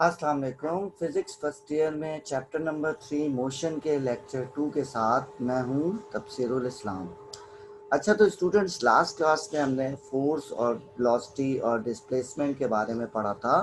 अस्सलाम वालेकुम। Physics first year में चैप्टर नंबर 3 मोशन के लेक्चर 2 के साथ मैं हूँ तफसीरुल इस्लाम। अच्छा, तो स्टूडेंट्स, लास्ट क्लास में हमने फोर्स और वेलोसिटी और डिस्प्लेसमेंट के बारे में पढ़ा था।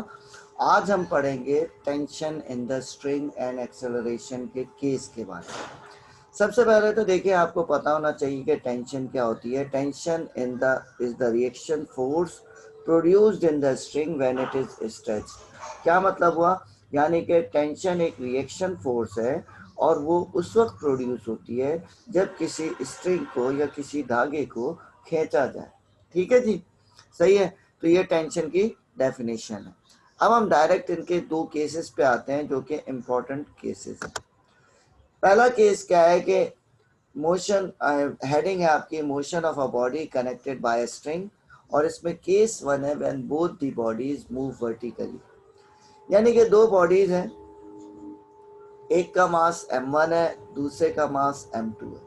आज हम पढ़ेंगे tension in the string and acceleration के केस के बारे में। सबसे पहले तो देखिए, आपको पता होना चाहिए कि टेंशन क्या होती है। Tension in the is the reaction force produced in the string when it is stretched. क्या मतलब हुआ? यानी कि टेंशन एक रिएक्शन फोर्स है और वो उस वक्त प्रोड्यूस होती है जब किसी स्ट्रिंग को या किसी धागे को खींचा जाए। ठीक है जी, सही है। तो ये टेंशन की डेफिनेशन है। अब हम डायरेक्ट इनके दो केसेस पे आते हैं जो कि इम्पोर्टेंट केसेस हैं। पहला केस क्या है कि मोशन, हेडिंग है आपकी motion of a body connected by a string, और इसमें केस 1 है when both the bodies move vertically. यानी कि दो बॉडीज हैं, एक का मास m1 है, दूसरे का मास m2 है,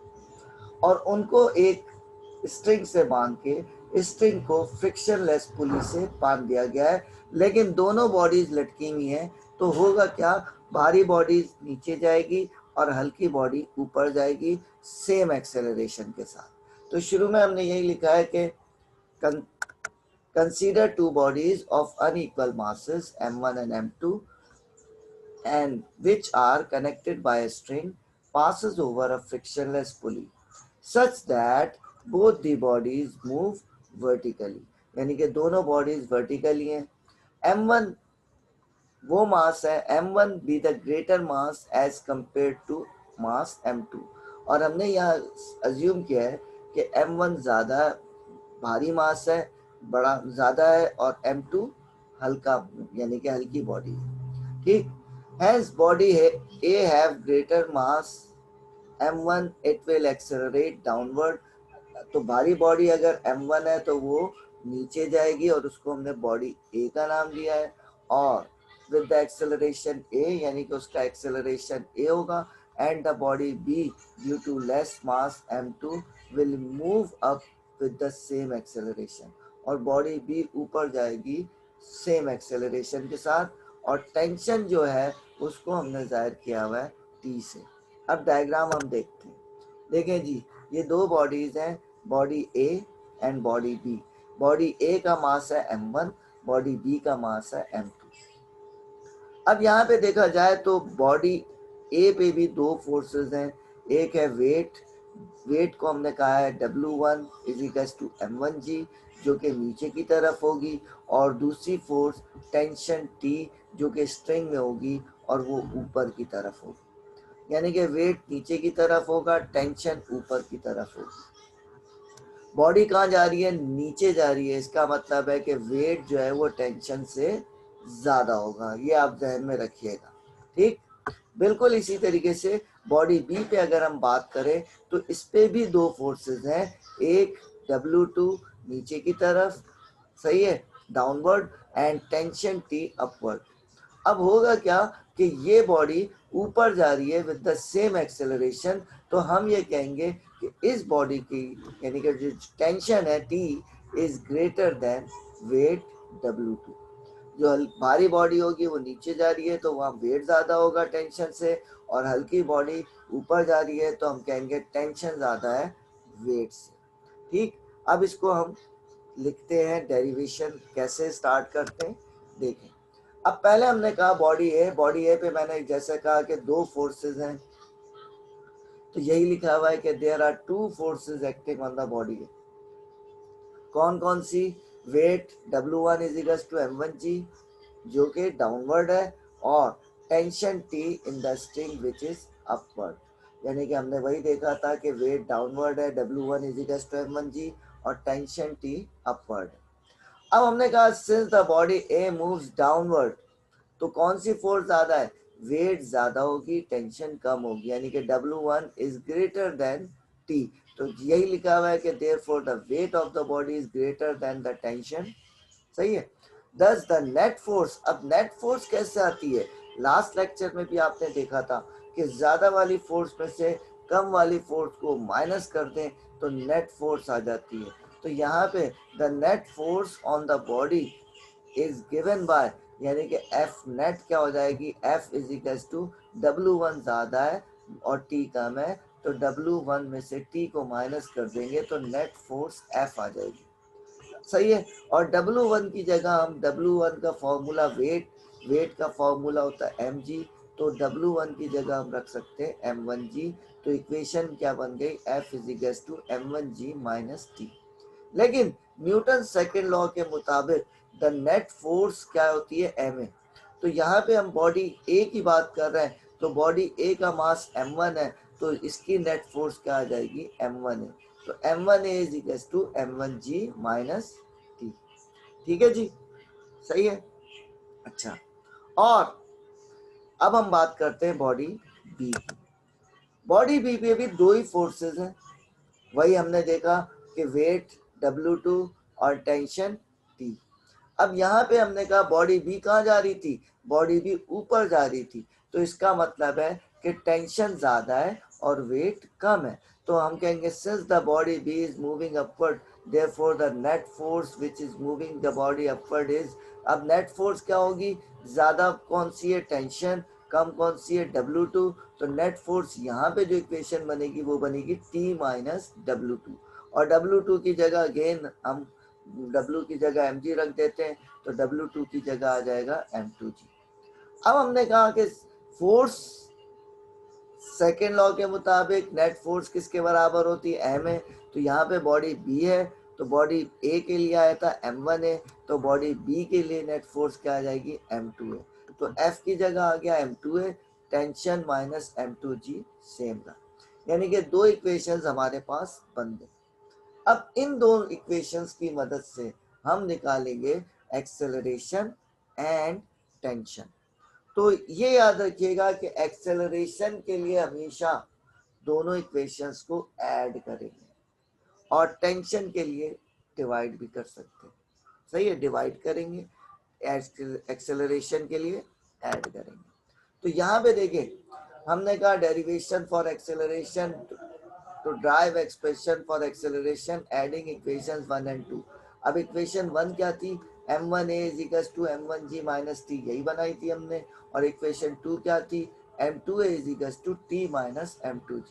और उनको एक स्ट्रिंग से बांध के स्ट्रिंग को फ्रिक्शनलेस पुली से बांध दिया गया है, लेकिन दोनों बॉडीज लटकी हुई हैं। तो होगा क्या? भारी बॉडीज नीचे जाएगी और हल्की बॉडी ऊपर जाएगी सेम एक्सेलरेशन के साथ। तो शुरू में हमने यही लिखा है कि consider two bodies of unequal masses m1 and m2 and which are connected by a string passes over a frictionless pulley such that both the bodies move vertically। यानी कि दोनों बॉडीज वर्टिकली हैं। m1 वो mass है, m1 be the greater mass as compare to mass m2, और हमने यहाँ assume किया है कि m1 ज़्यादा भारी मास है, बड़ा ज़्यादा है, और m2 हल्का, यानी कि हल्की बॉडी है। ठीक, hence body A have greater mass m1 it will accelerate downward। तो भारी बॉडी अगर m1 है तो वो नीचे जाएगी और उसको हमने बॉडी A का नाम दिया है, और विद द एक्सेलरेशन A, यानी कि उसका एक्सेलरेशन A होगा, and the body B due to less mass m2 will move up with the same acceleration, और बॉडी B ऊपर जाएगी सेम एक्सेलरेशन के साथ, और टेंशन जो है उसको हमने जाहिर किया हुआ है T से। अब डायग्राम हम देखते हैं। देखें जी, ये दो बॉडीज हैं, body A and body B. Body A का मास है m1, बॉडी बी का मास है m2। अब यहाँ पे देखा जाए तो बॉडी ए पे भी दो फोर्सेस हैं। एक है वेट, वेट को हमने कहा है W1 is equal to m1g, जो कि नीचे की तरफ होगी, और दूसरी फोर्स टेंशन T जो कि स्ट्रिंग में होगी और वो ऊपर की तरफ होगी। यानी कि वेट नीचे की तरफ होगा, टेंशन ऊपर की तरफ होगी। बॉडी कहाँ जा रही है? नीचे जा रही है। इसका मतलब है कि वेट जो है वो टेंशन से ज़्यादा होगा, ये आप जहन में रखिएगा। ठीक, बिल्कुल इसी तरीके से बॉडी बी पे अगर हम बात करें तो इस पे भी दो फोर्सेस हैं, एक W2 नीचे की तरफ, सही है, downward, and tension T upward. अब होगा क्या कि ये बॉडी ऊपर जा रही है विद द सेम एक्सेलरेशन, तो हम ये कहेंगे कि इस बॉडी की, यानी कि जो टेंशन है T is greater than weight W2। जो भारी बॉडी होगी वो नीचे जा रही है तो वहाँ वेट ज़्यादा होगा टेंशन से, और हल्की बॉडी ऊपर जा रही है तो हम कहेंगे टेंशन ज़्यादा है वेट से। ठीक, अब इसको हम लिखते हैं, डेरिवेशन कैसे स्टार्ट करते हैं देखें। अब पहले हमने कहा बॉडी ए, बॉडी ए पे मैंने जैसे कहा कि दो फोर्सेस हैं, तो यही लिखा हुआ है कि there are two forces acting on the body A. कौन कौन सी? Weight W1 is equal to m1g जो कि डाउनवर्ड है, और tension T in the string which is upward. यानी कि हमने वही देखा था कि वेट डाउनवर्ड है, W1 is equal to m1g, और टेंशन T अपवर्ड। अब हमने कहा since the body A moves downward, तो कौन सी फोर्स ज्यादा है? वेट ज्यादा होगी, टेंशन कम होगी, यानी कि W1 is greater then T। तो यही लिखा हुआ है कि therefore the weight of the body is greater then the tension. सही है। दस द नेट फोर्स। अब नेट फोर्स कैसे आती है? लास्ट लेक्चर में भी आपने देखा था कि ज्यादा वाली फोर्स में से कम वाली फोर्स को माइनस कर दें तो नेट फोर्स आ जाती है। तो यहाँ पे the net force on the body is given by यानी कि एफ नेट क्या हो जाएगी, F is equal to W1 ज़्यादा है और टी कम है, तो W1 में से टी को माइनस कर देंगे तो नेट फोर्स एफ आ जाएगी। सही है। और W1 की जगह हम W1 का फॉर्मूला वेट का फॉर्मूला होता है mg, तो W1 की जगह हम रख सकते हैं m1g। तो इक्वेशन क्या बन गई, F is equal to m1g minus T. लेकिन न्यूटन सेकेंड लॉ के मुताबिक द नेट फोर्स क्या होती है, ma। तो यहाँ पे हम बॉडी ए की बात कर रहे हैं, तो बॉडी ए का मास m1 है, तो इसकी नेट फोर्स क्या आ जाएगी, m1 है। तो m1a is equal to m1g minus T. ठीक है जी, सही है। अच्छा, और अब हम बात करते हैं बॉडी बी की। बॉडी बी पे भी दो ही फोर्सेस हैं, वही हमने देखा कि वेट W2 और टेंशन T। अब यहाँ पे हमने कहा बॉडी बी कहाँ जा रही थी, बॉडी बी ऊपर जा रही थी, तो इसका मतलब है कि टेंशन ज़्यादा है और वेट कम है। तो हम कहेंगे since the body B is moving upward therefore the net force which is moving the body upward is. अब नेट फोर्स क्या होगी, ज़्यादा कौन सी है, टेंशन, कम कौन सी है, W2। तो नेट फोर्स यहाँ पे जो इक्वेशन बनेगी वो बनेगी T माइनस W2, और W2 की जगह अगेन हम W की जगह mg रख देते हैं, तो W2 की जगह आ जाएगा m2g। अब हमने कहा कि फोर्स सेकेंड लॉ के मुताबिक नेट फोर्स किसके बराबर होती है, m है। तो यहाँ पे बॉडी B है, तो बॉडी A के लिए आया था m1 है, तो बॉडी B के लिए नेट फोर्स क्या आ जाएगी, m2 है। तो F की जगह आ गया m2 है, टेंशन माइनस m2g सेम रहा, यानी कि दो इक्वेशंस हमारे पास बन गए। अब इन दो इक्वेशंस की मदद से हम निकालेंगे एक्सेलरेशन एंड टेंशन। तो ये याद रखिएगा कि एक्सेलरेशन के लिए हमेशा दोनों इक्वेशंस को ऐड करेंगे, और टेंशन के लिए डिवाइड भी कर सकते हैं। सही है, डिवाइड करेंगे, एक्सेलरेशन के लिए ऐड करेंगे। तो यहाँ पे देखिए हमने कहा derivation for acceleration to drive expression for acceleration adding equations 1 and 2। अब इक्वेशन 1 क्या थी, m1a is equals to m1g minus t, यही बनाई थी हमने। और इक्वेशन 2 क्या थी, m2a is equals to t minus m2g।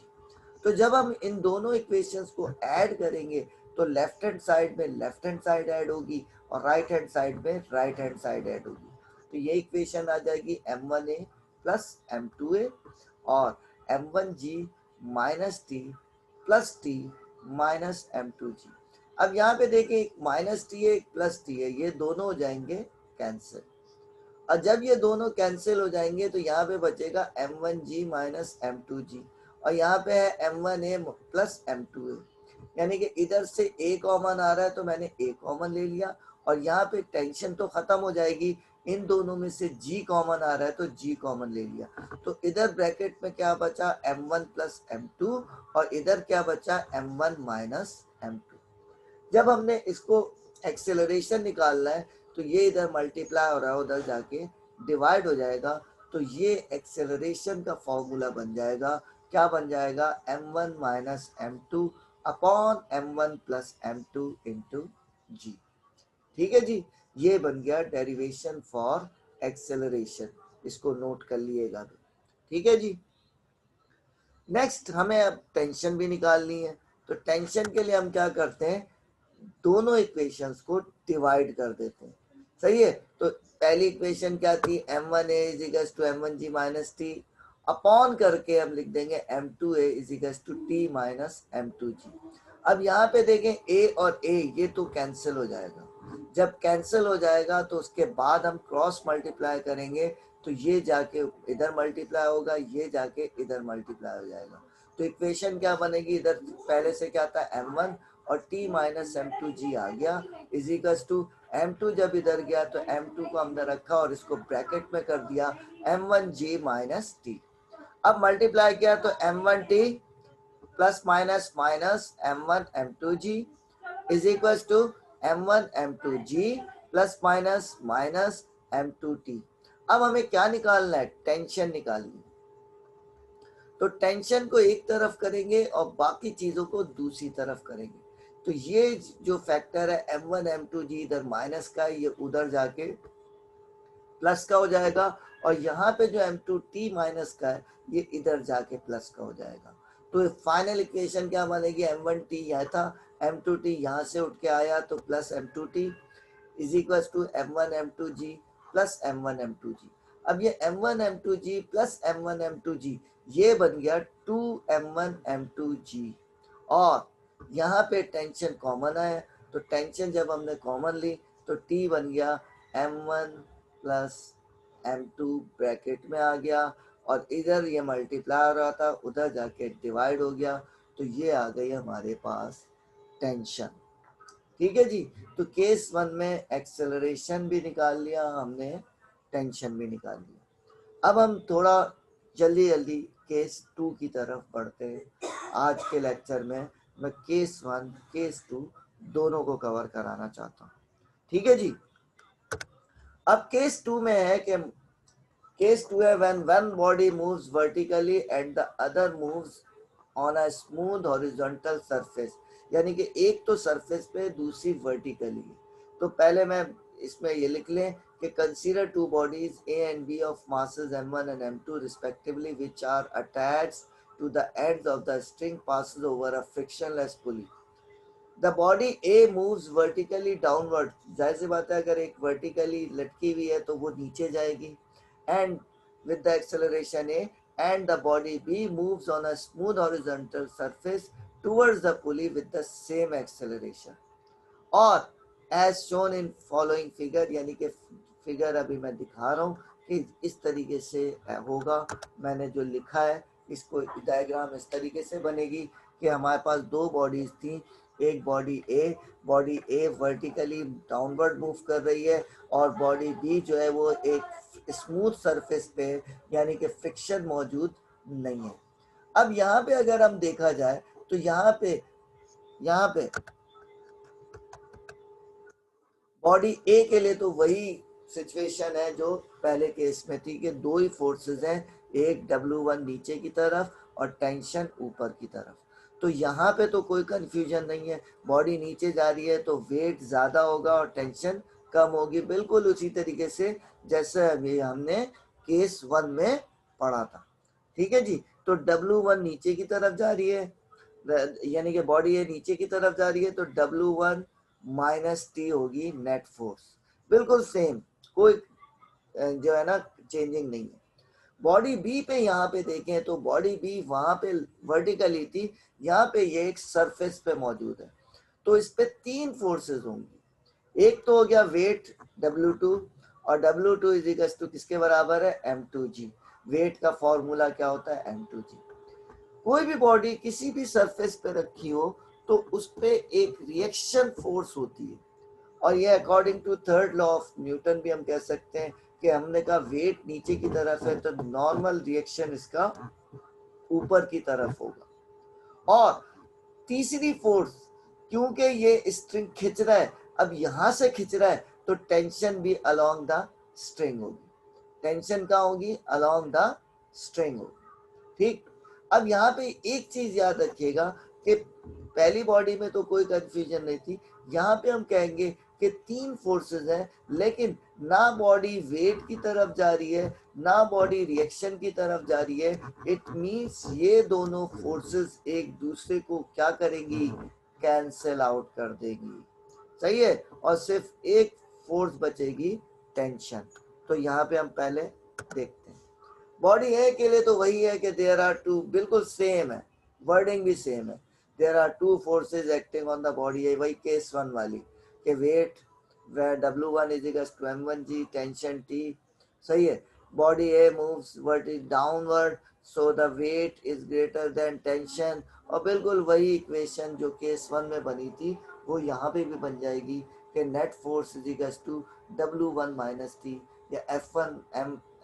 तो जब हम इन दोनों इक्वेशंस को ऐड करेंगे तो लेफ्ट हैंड साइड में लेफ्ट हैंड साइड ऐड होगी और राइट हैंड साइड में राइट हैंड साइड ऐड होगी। तो ये इक्वेशन आ जाएगी m1a प्लस m2a और m1g minus T plus T minus m2g। अब यहाँ पे देखिए एक माइनस टी है एक प्लस टी है, ये दोनों हो जाएंगे कैंसिल, और जब ये दोनों कैंसिल हो जाएंगे तो यहाँ पे बचेगा m1g माइनस m2g, और यहाँ पे है m1a प्लस m2a, यानी कि इधर से a कॉमन आ रहा है तो मैंने a कॉमन ले लिया, और यहाँ पे टेंशन तो खत्म हो जाएगी, इन दोनों में से g कॉमन आ रहा है तो g कॉमन ले लिया। तो इधर ब्रैकेट में क्या बचा, m1 प्लस m2, और इधर क्या बचा, m1 माइनस m2। जब हमने इसको एक्सेलरेशन निकालना है तो ये इधर मल्टीप्लाई हो रहा है, उधर जाके डिवाइड हो जाएगा, तो ये एक्सेलरेशन का फॉर्मूला बन जाएगा, क्या बन जाएगा, m1 minus m2 upon m1 plus m2 into G. ठीक है जी, ये बन गया डेरिवेशन फॉर एक्सेलरेशन, इसको नोट कर लिएगा। ठीक है जी, नेक्स्ट हमें अब टेंशन भी निकालनी है। तो टेंशन के लिए हम क्या करते हैं, दोनों इक्वेशंस को डिवाइड कर देते हैं। सही है, तो पहली इक्वेशन क्या थी, m1a is equals to m1g minus T, upon करके हम लिख देंगे m2a is equals to t minus m2g। अब यहाँ पे देखें a और a ये तो कैंसिल हो जाएगा, जब कैंसिल हो जाएगा तो उसके बाद हम क्रॉस मल्टीप्लाई करेंगे, तो ये जाके इधर मल्टीप्लाई होगा, ये जाके इधर मल्टीप्लाई हो जाएगा। तो इक्वेशन क्या बनेगी, इधर पहले से क्या था m1 और t माइनस m2g आ गया, इज इक्वल्स टू m2 जब इधर गया तो m2 को हमने रखा और इसको ब्रैकेट में कर दिया m1g माइनस t। अब मल्टीप्लाई किया तो m1t plus minus minus m1 m2g is equals to m1 m2g plus minus minus m2t। अब हमें क्या निकालना है, टेंशन निकालनी। तो टेंशन को एक तरफ करेंगे और बाकी चीजों को दूसरी तरफ करेंगे। तो ये जो फैक्टर है m1 m2g इधर माइनस का, ये उधर जाके प्लस का हो जाएगा, और यहाँ पे जो m2t माइनस का है ये इधर जाके प्लस का हो जाएगा। तो फाइनल इक्वेशन क्या बनेगी, m1t यह था, m2t यहाँ से उठ के आया तो plus m2t is equal to m1m2g plus m1m2g। अब ये m1m2g प्लस m1m2g ये बन गया 2m1m2g, और यहाँ पे टेंशन कॉमन है, तो टेंशन जब हमने कॉमन ली तो t बन गया m1 प्लस m2 ब्रैकेट में आ गया, और इधर ये मल्टीप्लाई हो रहा था उधर जाके डिवाइड हो गया, तो ये आ गई हमारे पास टेंशन। ठीक है जी। तो केस 1 में एक्सेलरेशन भी निकाल लिया हमने, टेंशन भी निकाल लिया। अब हम थोड़ा जल्दी जल्दी केस 2 की तरफ बढ़ते हैं। आज के लेक्चर में मैं केस 1 केस 2 दोनों को कवर कराना चाहता हूँ। ठीक है जी। अब केस 2 में है कि केस 2 है when one body moves vertically and the other moves on a smooth horizontal surface, यानी कि एक तो सरफेस पे दूसरी वर्टिकली। तो पहले मैं इसमें ये लिख लें कि consider two bodies A and B of masses m1 and m2 respectively which are attached to the ends of the string passes over a frictionless pulley. The body A moves vertically downward, जाहिर सी बात है अगर एक vertically लटकी हुई है तो वो नीचे जाएगी, and with the acceleration A, and the body B moves on a smooth horizontal surface towards the pulley with the same acceleration. और as shown in following figure, यानी कि फिगर अभी मैं दिखा रहा हूँ कि इस तरीके से होगा। मैंने जो लिखा है इसको डायग्राम इस तरीके से बनेगी कि हमारे पास दो बॉडीज थी, एक बॉडी ए वर्टिकली डाउनवर्ड मूव कर रही है, और बॉडी बी जो है वो एक स्मूथ सरफेस पे, यानी कि फ्रिक्शन मौजूद नहीं है। अब यहाँ पे अगर हम देखा जाए तो यहाँ पे बॉडी ए के लिए तो वही सिचुएशन है जो पहले केस में थी कि दो ही फोर्सेस हैं, एक W1 नीचे की तरफ और टेंशन ऊपर की तरफ। तो यहाँ पे तो कोई कंफ्यूजन नहीं है, बॉडी नीचे जा रही है तो वेट ज़्यादा होगा और टेंशन कम होगी, बिल्कुल उसी तरीके से जैसे अभी हमने केस 1 में पढ़ा था। ठीक है जी। तो W1 नीचे की तरफ जा रही है, यानी कि बॉडी ए नीचे की तरफ जा रही है, तो W1 माइनस टी होगी नेट फोर्स, बिल्कुल सेम, कोई जो है ना चेंजिंग नहीं है। बॉडी बी पे यहाँ पे देखें तो बॉडी बी वहां पे वर्टिकली थी, यहाँ पे ये एक सरफेस पे मौजूद है, तो इस पे तीन फोर्सेस होंगी। एक तो हो गया वेट W2, और W2 इज इक्वल टू किसके बराबर है, M2G। वेट का फॉर्मूला क्या होता है, M2G। कोई भी बॉडी किसी भी सरफेस पे रखी हो तो उस पे एक रिएक्शन फोर्स होती है, और ये according to third law of Newton भी हम कह सकते हैं कि हमने कहा वेट नीचे की तरफ है तो नॉर्मल रिएक्शन इसका ऊपर की तरफ होगा। और तीसरी फोर्स, क्योंकि ये स्ट्रिंग खिंच रहा है, अब यहां से खिंच रहा है तो टेंशन भी अलोंग द स्ट्रिंग होगी, टेंशन क्या होगी, अलोंग द स्ट्रिंग होगी। ठीक। अब यहाँ पे एक चीज याद रखिएगा कि पहली बॉडी में तो कोई कंफ्यूजन नहीं थी, यहाँ पे हम कहेंगे कि तीन फोर्सेस हैं, लेकिन ना बॉडी वेट की तरफ जा रही है ना बॉडी रिएक्शन की तरफ जा रही है। इट मींस ये दोनों फोर्सेस एक दूसरे को क्या करेंगी, कैंसिल आउट कर देंगी। सही है, और सिर्फ एक फोर्स बचेगी, टेंशन। तो यहाँ पे हम पहले देखते हैं बॉडी ए के लिए तो वही है कि देयर आर टू, बिल्कुल सेम है, वर्डिंग भी सेम है। There are two forces acting on the body A, वही केस 1 वाली कि weight W1 is equal to M1G, tension T। सही है। Body A moves vertically downward, so the weight is greater than tension, और बिल्कुल वही equation जो case 1 में बनी थी वो यहाँ पे भी बन जाएगी कि net force is equal to W1 minus T, या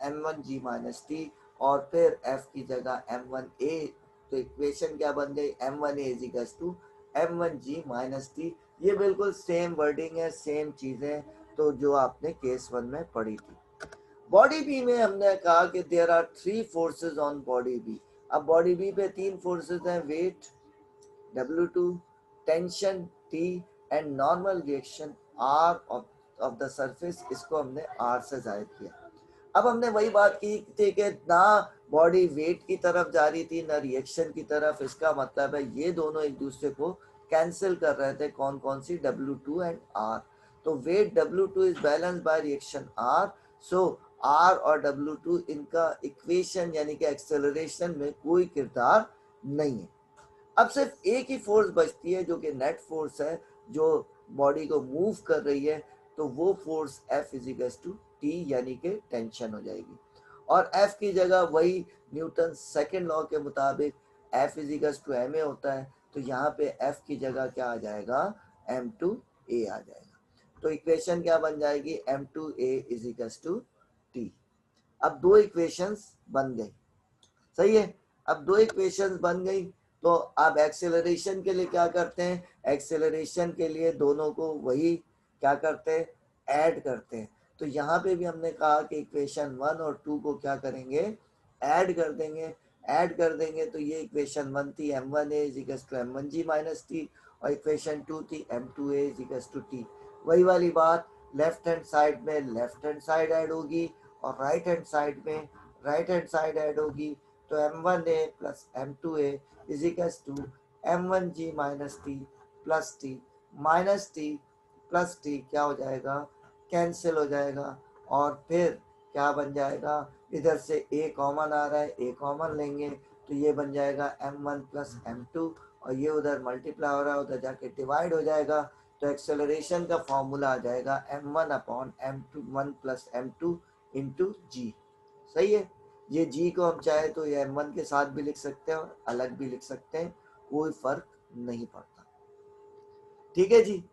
M1G माइनस टी, और फिर F की जगह M1A। तो इक्वेशन क्या बन गई, M1A is equal to M1G minus T. ये बिल्कुल सेम वर्डिंग है, सेम चीजें तो जो आपने केस 1 में पढ़ी थी। बॉडी बी में हमने कहा कि there are three forces on body B. अब बॉडी बी पे तीन फोर्सेस हैं, weight W2, tension T, and normal reaction R of the surface, इसको हमने R से जाहिर किया। अब हमने वही बात की थी कि ना बॉडी वेट की तरफ जा रही थी ना रिएक्शन की तरफ। इसका मतलब है ये दोनों एक दूसरे को कैंसिल कर रहे थे। कौन कौन सी? W2 and R। तो weight W2 is balance by reaction R। So R और W2 इनका इक्वेशन यानी कि एक्सेलरेशन में कोई किरदार नहीं है। अब सिर्फ एक ही फोर्स बचती है जो कि नेट फोर्स है, जो बॉडी को मूव कर रही है। तो वो force F is equals to T यानी कि टेंशन हो जाएगी। और F की जगह वही न्यूटन सेकेंड लॉ के मुताबिक F is equals to M A होता है। तो यहाँ पे F की जगह क्या आ जाएगा? M2A आ जाएगा। तो इक्वेशन क्या बन जाएगी? M2A is equals to T. अब दो इक्वेशंस बन गई, सही है। अब दो इक्वेशंस बन गई, तो अब एक्सेलरेशन के लिए क्या करते हैं? एक्सेलरेशन के लिए दोनों को वही क्या करते हैं? ऐड करते हैं। तो यहाँ पे भी हमने कहा कि इक्वेशन 1 और 2 को क्या करेंगे? ऐड कर देंगे। ऐड कर देंगे तो ये इक्वेशन 1 थी m1a is equals to m1g minus T, और इक्वेशन 2 थी m2a इजिकल्स टू टी। वही वाली बात, लेफ्ट हैंड साइड में लेफ्ट हैंड साइड ऐड होगी और राइट हैंड साइड में राइट हैंड साइड ऐड होगी। तो m1a plus m2a is equals to m1g minus T plus T minus T plus T क्या हो जाएगा? कैंसिल हो जाएगा। और फिर क्या बन जाएगा? इधर से a कॉमन आ रहा है, a कॉमन लेंगे तो ये बन जाएगा m1 प्लस m2, और ये उधर मल्टीप्लाई हो रहा है, उधर जाके डिवाइड हो जाएगा। तो एक्सेलरेशन का फॉर्मूला आ जाएगा m1 upon m2 1 plus m2 into जी। सही है। ये जी को हम चाहे तो ये m1 के साथ भी लिख सकते हैं और अलग भी लिख सकते हैं, कोई फर्क नहीं पड़ता। ठीक है जी।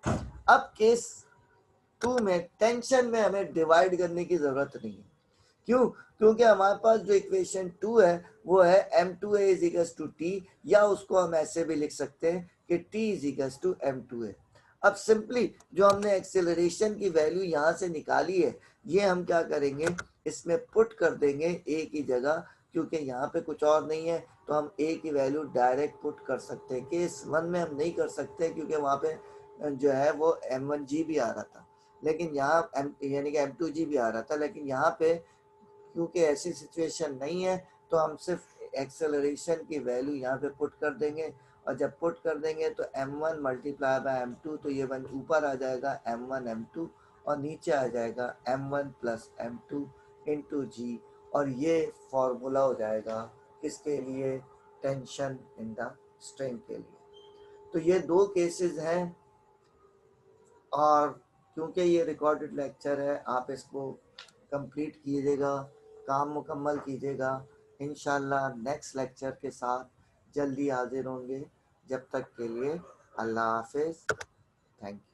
अब केस 2 में टेंशन में हमें डिवाइड करने की जरूरत नहीं है। क्यों? क्योंकि हमारे पास जो इक्वेशन 2 है वो है m2a is equals to T, या उसको हम ऐसे भी लिख सकते हैं कि t is equals to m2a। अब सिंपली जो हमने एक्सेलरेशन की वैल्यू यहाँ से निकाली है, ये हम क्या करेंगे? इसमें पुट कर देंगे a की जगह, क्योंकि यहाँ पे कुछ और नहीं है तो हम a की वैल्यू डायरेक्ट पुट कर सकते हैं। केस 1 में हम नहीं कर सकते क्योंकि वहाँ पे जो है वो m1g भी आ रहा था, लेकिन यहाँ यानी कि m2g भी आ रहा था, लेकिन यहाँ पे क्योंकि ऐसी सिचुएशन नहीं है तो हम सिर्फ एक्सेलरेशन की वैल्यू यहाँ पे पुट कर देंगे। और जब पुट कर देंगे तो m1 मल्टीप्लाई बाय m2, तो ये बन ऊपर आ जाएगा m1 m2 और नीचे आ जाएगा m1 प्लस m2 इंटू जी। और ये फॉर्मूला हो जाएगा किसके लिए? टेंशन इन द स्ट्रिंग के लिए। तो ये दो केसेस हैं, और क्योंकि ये रिकॉर्डेड लेक्चर है आप इसको कंप्लीट कीजिएगा, काम मुकम्मल कीजिएगा। इंशाल्लाह नेक्स्ट लेक्चर के साथ जल्दी हाजिर होंगे। जब तक के लिए अल्लाह हाफिज़। Thank you.